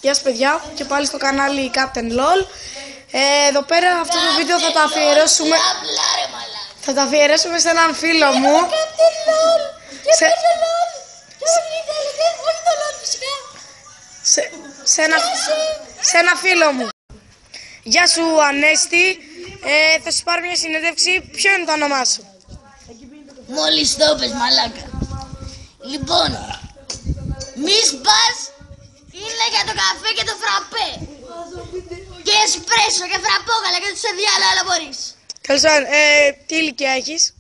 Γεια σας παιδιά και πάλι στο κανάλι Captain LOL. Εδώ πέρα αυτό το βίντεο θα το αφιερώσουμε σε έναν φίλο μου. Σε ένα φίλο μου. Γεια σου Ανέστη, θα σου πάρω μια συνέντευξη. Ποιο είναι το όνομά σου? Μόλις το πες μαλάκα. Λοιπόν, μη σπάς είναι για το καφέ και το φραπέ. Και εσπρέσο και φραπόγαλα και σε διάλογο αλλά μπορείς. Καλώς ήρθατε. Τι ηλικία έχεις?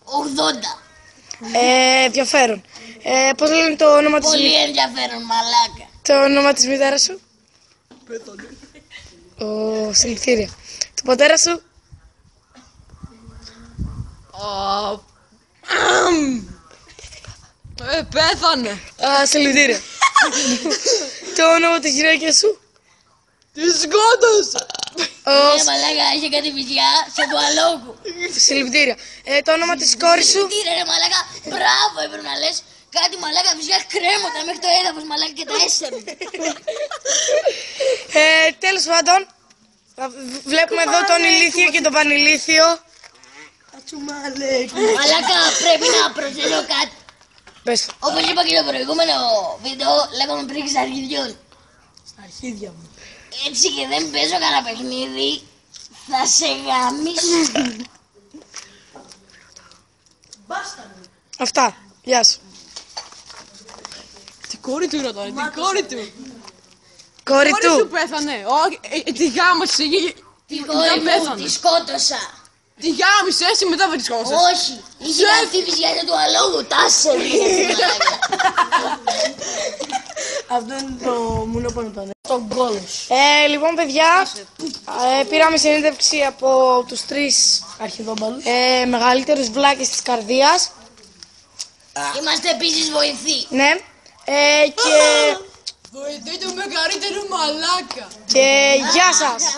80. Ενδιαφέρον. Πώς λένε το όνομα της... Πολύ ενδιαφέρον μαλάκα. Το όνομα της μητέρας σου? Συλληπιτήρια. Του πατέρα σου? Πέθανε. Συλληπιτήρια. Το όνομα της γυναίκας σου? Τη σκότωσα. Ναι μαλάκα, είχε κάτι βυζιά σε τουαλόγου. Συλληπιτήρια. Το όνομα της κόρης σου? Τι ρε μαλάκα, μπράβο έπρεπε να λες. Κάτι μαλάκα βυζιά κρέματα μέχρι το έδαφος μαλάκα και τα έστερνε. Τέλος πάντων, βλέπουμε εδώ τον ηλίθιο και τον πανηλίθιο. Μαλάκα πρέπει να προσθέσω κάτι. Πες. Όπως είπα και το προηγούμενο βίντεο, λέγαμε πριν στα αρχιδιών. Στα αρχίδια μου. Έτσι και δεν παίζω κανένα παιχνίδι, θα σε γαμίσω. Αυτά. Γεια σου. Τι κόρη του ρωτάνε, τι κόρη του. Κόρη Κόρη σου του. πέθανε. Όχι, τη γάμασε. Τη κόρη μου τη σκότωσα. Τη γάμισε, εσύ μετά δεν τη σκότωσες. Όχι, είχε αυτή βυζιά σε τουαλόγου, τάσε. Αυτό είναι το μουνό πάνω πάνω. Το γκόλος. Λοιπόν παιδιά, πήραμε συνέντευξη από τους τρεις Αρχιδόμπαλους. μεγαλύτερους βλάκες της καρδίας. Είμαστε επίσης βοηθοί. Ναι. Και Βοηθείτε το μεγαλύτερο μαλάκα. γεια σας.